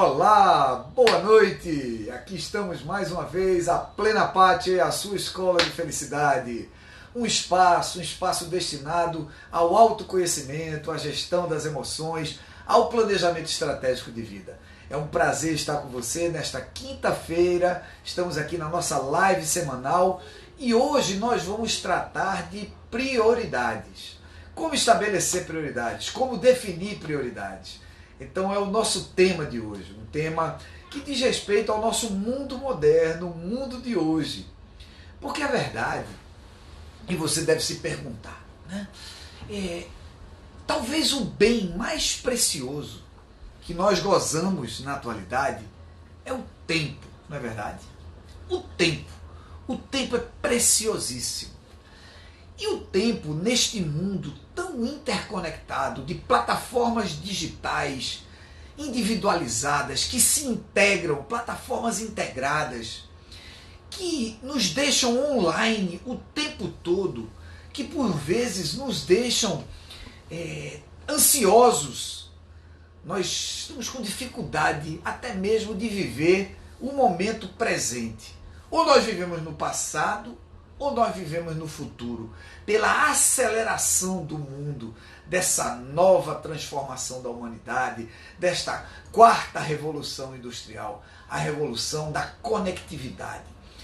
Olá, boa noite! Aqui estamos mais uma vez, a Plena Pátia, a sua escola de felicidade. Um espaço destinado ao autoconhecimento, à gestão das emoções, ao planejamento estratégico de vida. É um prazer estar com você nesta quinta-feira. Estamos aqui na nossa live semanal e hoje nós vamos tratar de prioridades. Como estabelecer prioridades, como definir prioridades. Então é o nosso tema de hoje, um tema que diz respeito ao nosso mundo moderno, o mundo de hoje. Porque a verdade, e você deve se perguntar, né? Talvez o bem mais precioso que nós gozamos na atualidade é o tempo, não é verdade? O tempo. O tempo é preciosíssimo. E o tempo, neste mundo tão interconectado, de plataformas digitais, individualizadas, que se integram, plataformas integradas, que nos deixam online o tempo todo, que por vezes nos deixam ansiosos. Nós estamos com dificuldade até mesmo de viver o momento presente. Ou nós vivemos no passado, ou nós vivemos no futuro, pela aceleração do mundo, dessa nova transformação da humanidade, desta quarta revolução industrial, a revolução da conectividade,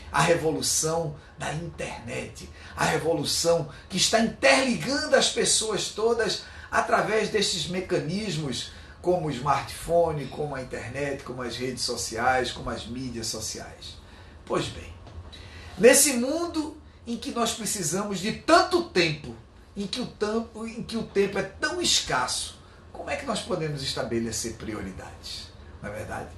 a revolução da internet, a revolução que está interligando as pessoas todas através destes mecanismos como o smartphone, como a internet, como as redes sociais, como as mídias sociais. Pois bem, nesse mundo em que nós precisamos de tanto tempo, em que o tempo é tão escasso, como é que nós podemos estabelecer prioridades? Não é verdade?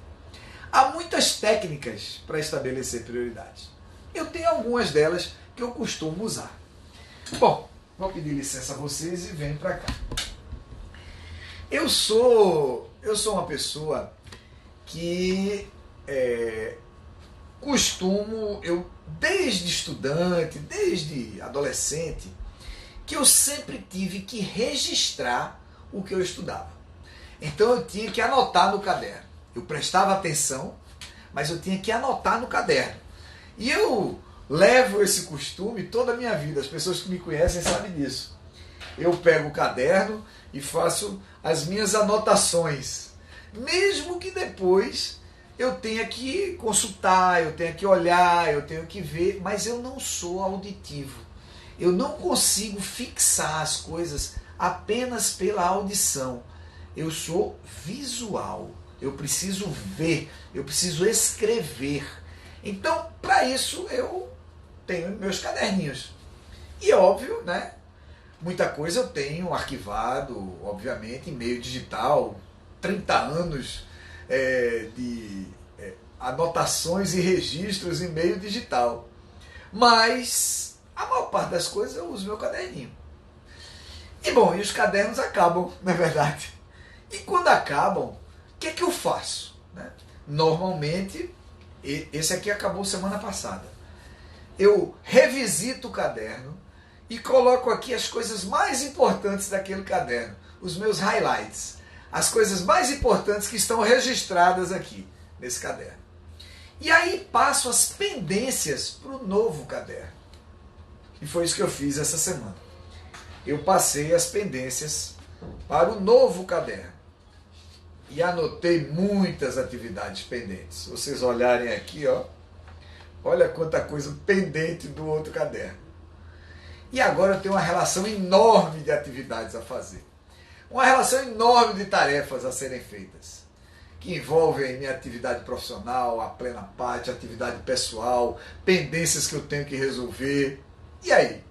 Há muitas técnicas para estabelecer prioridades. Eu tenho algumas delas que eu costumo usar. Bom, vou pedir licença a vocês e venho para cá. Eu sou uma pessoa que desde estudante, desde adolescente, que eu sempre tive que registrar o que eu estudava. Então eu tinha que anotar no caderno. Eu prestava atenção, mas eu tinha que anotar no caderno. E eu levo esse costume toda a minha vida. As pessoas que me conhecem sabem disso. Eu pego o caderno e faço as minhas anotações. Mesmo que depois eu tenha que consultar, eu tenha que olhar, eu tenho que ver, mas eu não sou auditivo. Eu não consigo fixar as coisas apenas pela audição. Eu sou visual. Eu preciso ver, eu preciso escrever. Então, para isso, eu tenho meus caderninhos. E óbvio, né? Muita coisa eu tenho arquivado, obviamente, em meio digital, 30 anos de anotações e registros em meio digital. Mas a maior parte das coisas eu uso meu caderninho. E bom, e os cadernos acabam, não é verdade? E quando acabam, o que é que eu faço? Né? Normalmente, esse aqui acabou semana passada. Eu revisito o caderno e coloco aqui as coisas mais importantes daquele caderno, os meus highlights, as coisas mais importantes que estão registradas aqui nesse caderno. E aí passo as pendências para o novo caderno. E foi isso que eu fiz essa semana. Eu passei as pendências para o novo caderno. E anotei muitas atividades pendentes. Se vocês olharem aqui, ó, olha quanta coisa pendente do outro caderno. E agora eu tenho uma relação enorme de atividades a fazer. Uma relação enorme de tarefas a serem feitas, que envolvem minha atividade profissional, a plena parte, atividade pessoal, pendências que eu tenho que resolver. E aí?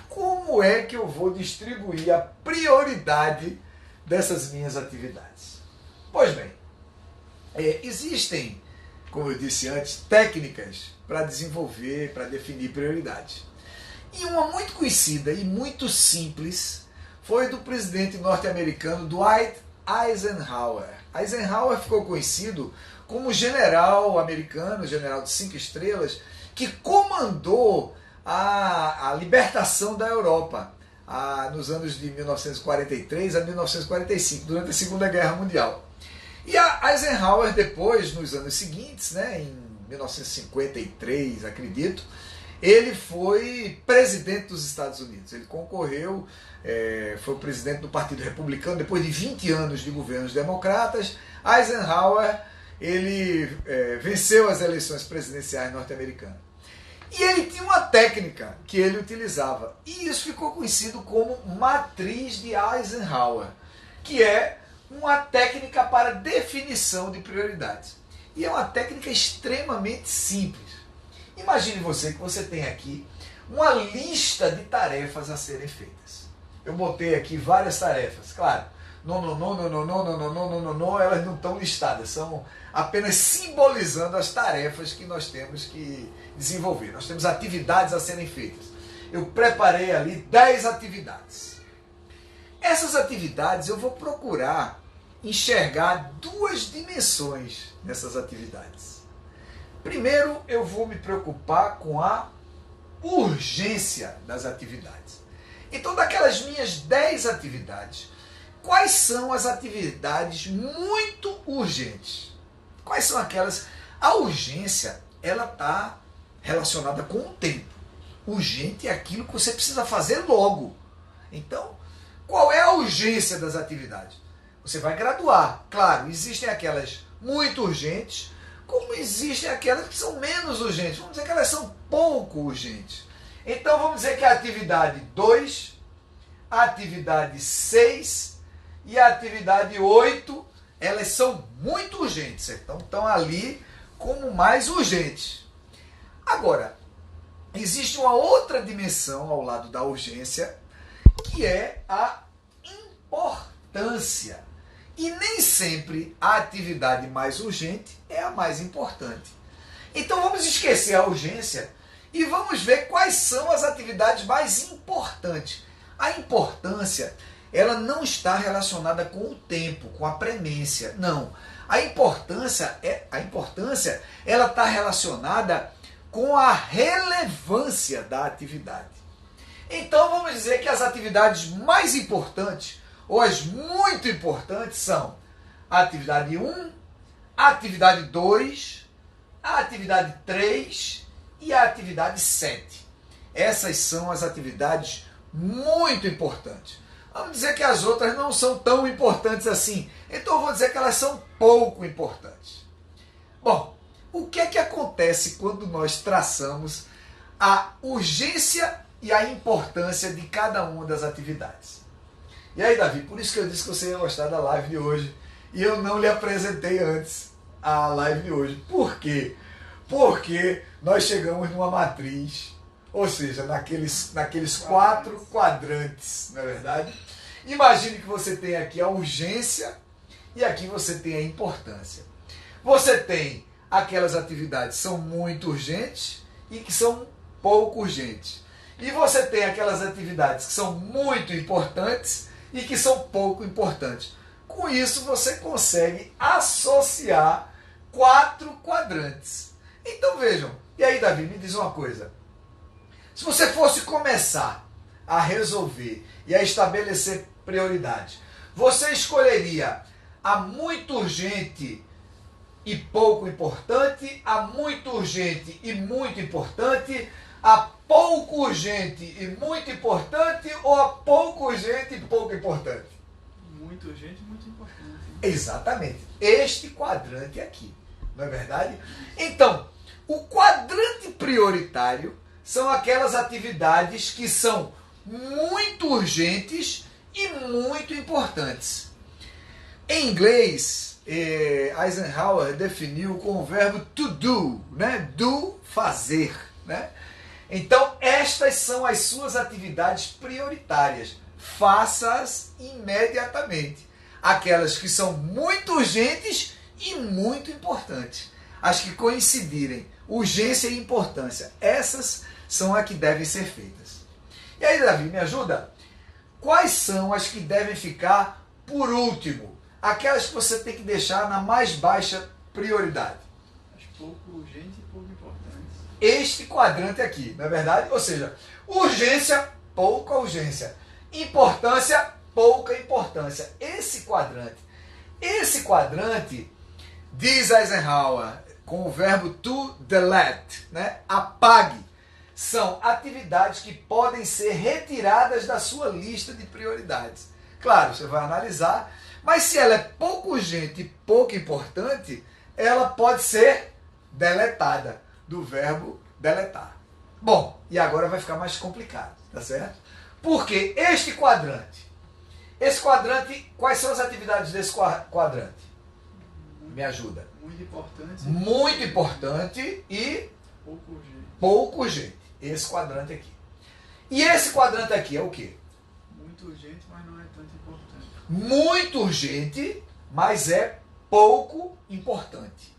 Como é que eu vou distribuir a prioridade dessas minhas atividades? Pois bem, existem, como eu disse antes, técnicas para desenvolver, para definir prioridades. E uma muito conhecida e muito simples foi do presidente norte-americano Dwight Eisenhower. Eisenhower ficou conhecido como general americano, general de 5 estrelas, que comandou a libertação da Europa nos anos de 1943 a 1945, durante a Segunda Guerra Mundial. E a Eisenhower depois, nos anos seguintes, né, em 1953, acredito, ele foi presidente dos Estados Unidos. Ele concorreu, foi o presidente do Partido Republicano depois de 20 anos de governos democratas. Eisenhower, ele venceu as eleições presidenciais norte-americanas. E ele tinha uma técnica que ele utilizava, e isso ficou conhecido como matriz de Eisenhower, que é uma técnica para definição de prioridades. E é uma técnica extremamente simples. Imagine você que você tem aqui uma lista de tarefas a serem feitas. Eu botei aqui várias tarefas, claro. Elas não estão listadas, são apenas simbolizando as tarefas que nós temos que desenvolver. Nós temos atividades a serem feitas. Eu preparei ali 10 atividades. Essas atividades eu vou procurar enxergar duas dimensões nessas atividades. Primeiro, eu vou me preocupar com a urgência das atividades. Então, daquelas minhas 10 atividades, quais são as atividades muito urgentes? Quais são aquelas? A urgência, ela está relacionada com o tempo. Urgente é aquilo que você precisa fazer logo. Então, qual é a urgência das atividades? Você vai graduar. Claro, existem aquelas muito urgentes, como existem aquelas que são menos urgentes. Vamos dizer que elas são pouco urgentes. Então, vamos dizer que a atividade 2, a atividade 6 e a atividade 8, elas são muito urgentes. Então, estão ali como mais urgentes. Agora, existe uma outra dimensão ao lado da urgência, que é a importância. E nem sempre a atividade mais urgente é a mais importante. Então vamos esquecer a urgência e vamos ver quais são as atividades mais importantes. A importância, ela não está relacionada com o tempo, com a premência. Não. A importância, ela está relacionada com a relevância da atividade. Então vamos dizer que as atividades mais importantes ou as muito importantes são a atividade 1, a atividade 2, a atividade 3 e a atividade 7. Essas são as atividades muito importantes. Vamos dizer que as outras não são tão importantes assim. Então eu vou dizer que elas são pouco importantes. Bom, o que é que acontece quando nós traçamos a urgência e a importância de cada uma das atividades? E aí, Davi, por isso que eu disse que você ia gostar da live de hoje. E eu não lhe apresentei antes a live de hoje. Por quê? Porque nós chegamos numa matriz, ou seja, naqueles 4 quadrantes, não é verdade? Imagine que você tem aqui a urgência e aqui você tem a importância. Você tem aquelas atividades que são muito urgentes e que são pouco urgentes. E você tem aquelas atividades que são muito importantes e que são pouco importantes. Com isso, você consegue associar 4 quadrantes. Então vejam, e aí, Davi, me diz uma coisa. Se você fosse começar a resolver e a estabelecer prioridades, você escolheria a muito urgente e pouco importante, a muito urgente e muito importante, a pouco urgente e muito importante ou a pouco urgente e pouco importante? Muito urgente e muito importante. Exatamente. Este quadrante aqui, não é verdade? Então, o quadrante prioritário são aquelas atividades que são muito urgentes e muito importantes. Em inglês, Eisenhower definiu com o verbo to do, né? Do, fazer, né? Então, estas são as suas atividades prioritárias. Faça-as imediatamente. Aquelas que são muito urgentes e muito importantes. As que coincidirem, urgência e importância. Essas são as que devem ser feitas. E aí, Davi, me ajuda? Quais são as que devem ficar por último? Aquelas que você tem que deixar na mais baixa prioridade. As pouco urgente e pouco importante. Este quadrante aqui, não é verdade? Ou seja, urgência, pouca urgência. Importância, pouca importância. Esse quadrante Esse quadrante, diz Eisenhower, com o verbo to delete, né? Apague, são atividades que podem ser retiradas da sua lista de prioridades. Claro, você vai analisar, mas se ela é pouco urgente e pouco importante, ela pode ser deletada, do verbo deletar. Bom, e agora vai ficar mais complicado, tá certo? Porque esse quadrante, quais são as atividades desse quadrante? Me ajuda. Muito importante. Muito importante e Pouco urgente. pouco urgente. Esse quadrante aqui. E esse quadrante aqui é o quê? Muito urgente, mas não é tanto importante. Muito urgente, mas é pouco importante.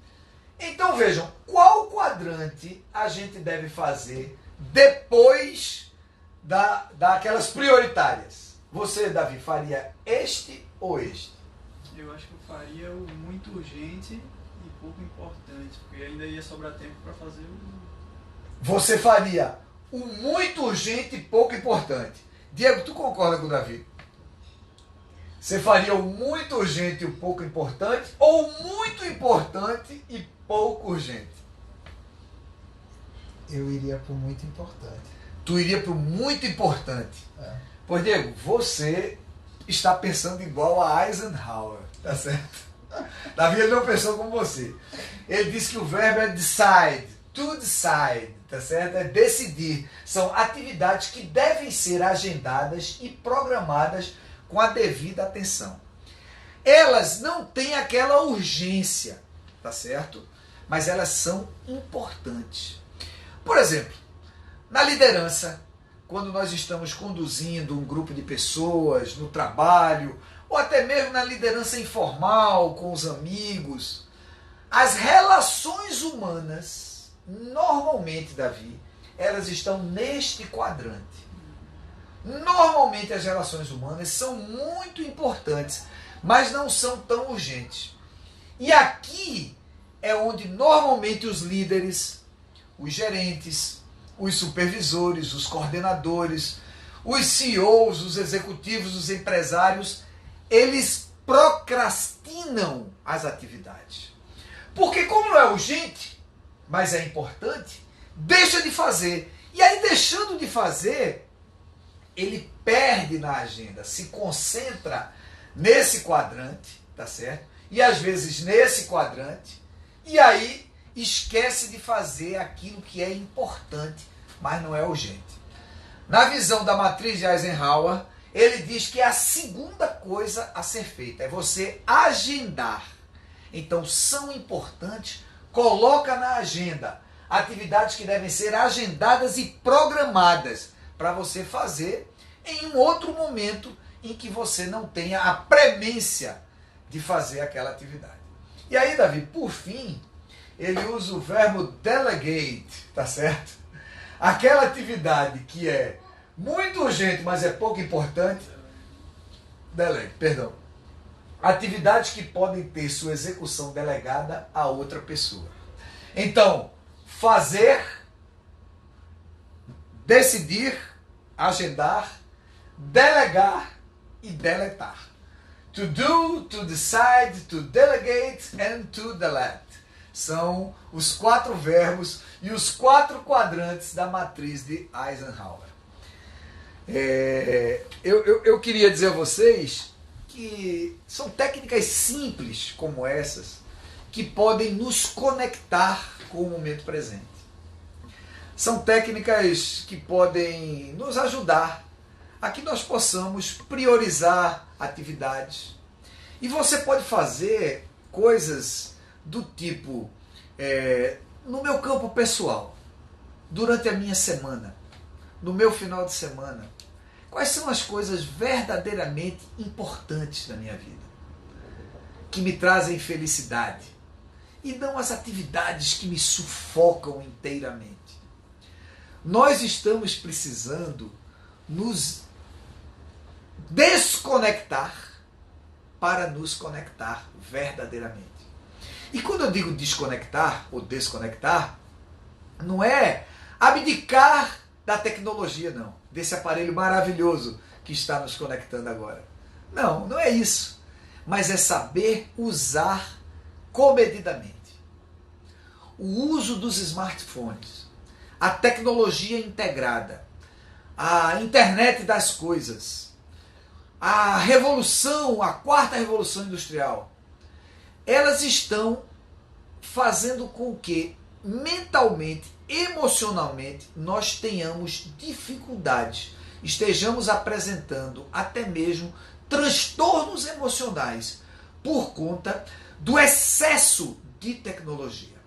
Então vejam, qual quadrante a gente deve fazer depois daquelas prioritárias? Você, Davi, faria este ou este? Eu acho que eu faria o muito urgente e pouco importante, porque ainda ia sobrar tempo para fazer o... Você faria o muito urgente e pouco importante. Diego, tu concorda com o Davi? Você faria o muito urgente e o pouco importante ou o muito importante e pouco urgente? Eu iria pro muito importante. Tu iria para o muito importante. Pois, Diego, você está pensando igual a Eisenhower, tá certo? Davi, ele não pensou como você. Ele disse que o verbo é decide, to decide, tá certo? É decidir. São atividades que devem ser agendadas e programadas com a devida atenção. Elas não têm aquela urgência, tá certo? Mas elas são importantes. Por exemplo, na liderança, quando nós estamos conduzindo um grupo de pessoas no trabalho, ou até mesmo na liderança informal, com os amigos, as relações humanas, normalmente, Davi, elas estão neste quadrante. Normalmente as relações humanas são muito importantes, mas não são tão urgentes. E aqui é onde normalmente os líderes, os gerentes, os supervisores, os coordenadores, os CEOs, os executivos, os empresários, eles procrastinam as atividades. Porque como não é urgente, mas é importante, deixa de fazer. E aí, deixando de fazer, ele perde na agenda, se concentra nesse quadrante, tá certo? E às vezes nesse quadrante, e aí esquece de fazer aquilo que é importante, mas não é urgente. Na visão da matriz de Eisenhower, ele diz que a segunda coisa a ser feita é você agendar. Então, são importantes, coloca na agenda atividades que devem ser agendadas e programadas para você fazer em um outro momento em que você não tenha a premência de fazer aquela atividade. E aí, Davi, por fim, ele usa o verbo delegate, tá certo? Aquela atividade que é muito urgente, mas é pouco importante, perdão. Atividades que podem ter sua execução delegada a outra pessoa. Então, fazer, decidir, agendar, delegar e deletar. To do, to decide, to delegate and to delete. São os 4 verbos e os 4 quadrantes da matriz de Eisenhower. Eu queria dizer a vocês que são técnicas simples como essas que podem nos conectar com o momento presente. São técnicas que podem nos ajudar a que nós possamos priorizar atividades. E você pode fazer coisas do tipo, no meu campo pessoal, durante a minha semana, no meu final de semana, quais são as coisas verdadeiramente importantes da minha vida, que me trazem felicidade, e não as atividades que me sufocam inteiramente. Nós estamos precisando nos desconectar para nos conectar verdadeiramente. E quando eu digo desconectar ou desconectar, não é abdicar da tecnologia, não, desse aparelho maravilhoso que está nos conectando agora. Não, não é isso. mas é saber usar comedidamente. O uso dos smartphones, a tecnologia integrada, a internet das coisas, a revolução, a quarta revolução industrial, elas estão fazendo com que mentalmente, emocionalmente, nós tenhamos dificuldades, estejamos apresentando até mesmo transtornos emocionais por conta do excesso de tecnologia.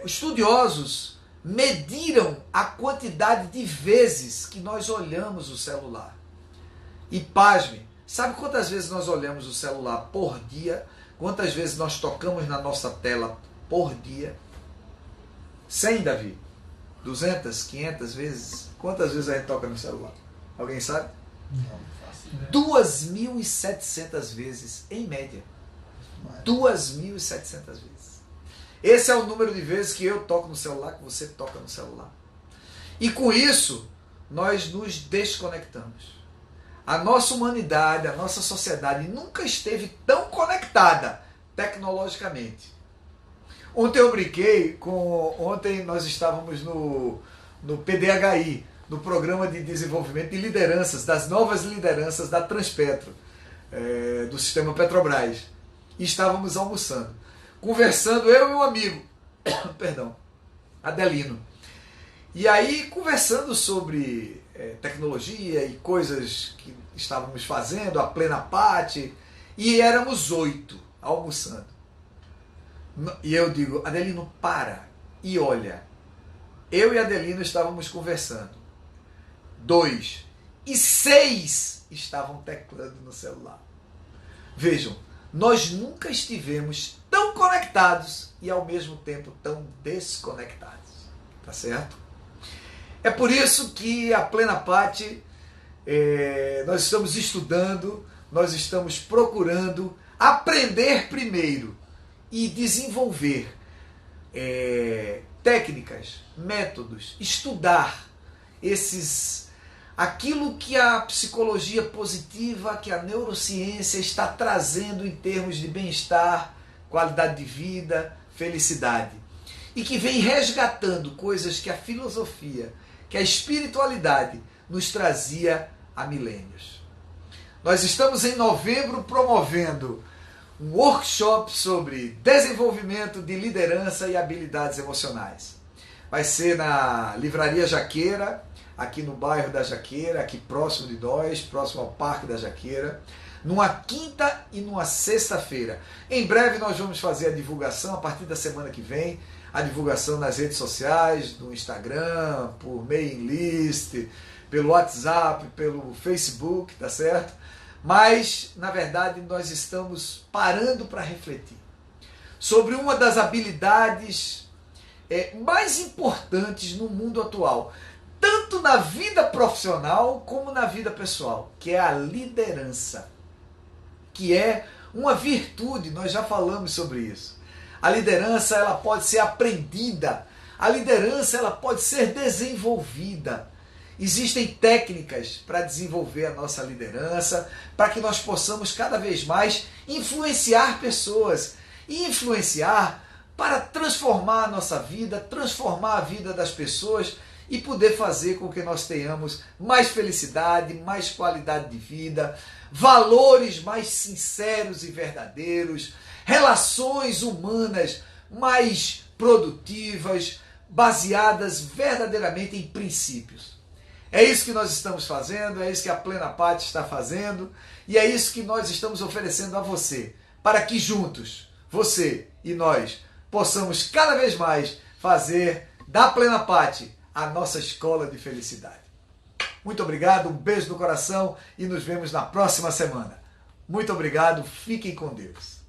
Estudiosos mediram a quantidade de vezes que nós olhamos o celular. E pasme, sabe quantas vezes nós olhamos o celular por dia? Quantas vezes nós tocamos na nossa tela por dia? 100, Davi? 200, 500 vezes? Quantas vezes a gente toca no celular? Alguém sabe? Não. 2.700 vezes, em média. 2.700 vezes. Esse é o número de vezes que eu toco no celular, que você toca no celular. E com isso, nós nos desconectamos. A nossa humanidade, a nossa sociedade nunca esteve tão conectada tecnologicamente. Ontem nós estávamos no PDHI, no Programa de Desenvolvimento de Lideranças, das novas lideranças da Transpetro, do sistema Petrobras. E estávamos almoçando, conversando, eu e um amigo, perdão, Adelino. E aí, conversando sobre tecnologia e coisas que estávamos fazendo, a plena parte, e éramos 8 almoçando. E eu digo, Adelino, para e olha. Eu e Adelino estávamos conversando. 2 e 6 estavam teclando no celular. Vejam, nós nunca estivemos tão conectados e ao mesmo tempo tão desconectados. Tá certo? É por isso que a Plena Parte, nós estamos estudando, nós estamos procurando aprender primeiro e desenvolver técnicas, métodos, estudar aquilo que a psicologia positiva, que a neurociência está trazendo em termos de bem-estar, qualidade de vida, felicidade. E que vem resgatando coisas que a filosofia, que a espiritualidade nos trazia há milênios. Nós estamos em novembro promovendo um workshop sobre desenvolvimento de liderança e habilidades emocionais. Vai ser na Livraria Jaqueira, aqui no bairro da Jaqueira, aqui próximo de nós, próximo ao Parque da Jaqueira, numa quinta e numa sexta-feira. Em breve nós vamos fazer a divulgação, a partir da semana que vem, a divulgação nas redes sociais, no Instagram, por mailing list, pelo WhatsApp, pelo Facebook, tá certo? Mas, na verdade, nós estamos parando para refletir sobre uma das habilidades mais importantes no mundo atual, tanto na vida profissional como na vida pessoal, que é a liderança, que é uma virtude, nós já falamos sobre isso. A liderança ela pode ser aprendida, a liderança ela pode ser desenvolvida. Existem técnicas para desenvolver a nossa liderança, para que nós possamos cada vez mais influenciar pessoas e influenciar para transformar a nossa vida, transformar a vida das pessoas e poder fazer com que nós tenhamos mais felicidade, mais qualidade de vida, valores mais sinceros e verdadeiros, relações humanas mais produtivas, baseadas verdadeiramente em princípios. É isso que nós estamos fazendo, é isso que a Plena Parte está fazendo e é isso que nós estamos oferecendo a você, para que juntos, você e nós, possamos cada vez mais fazer da Plena Parte a nossa escola de felicidade. Muito obrigado, um beijo no coração e nos vemos na próxima semana. Muito obrigado, fiquem com Deus.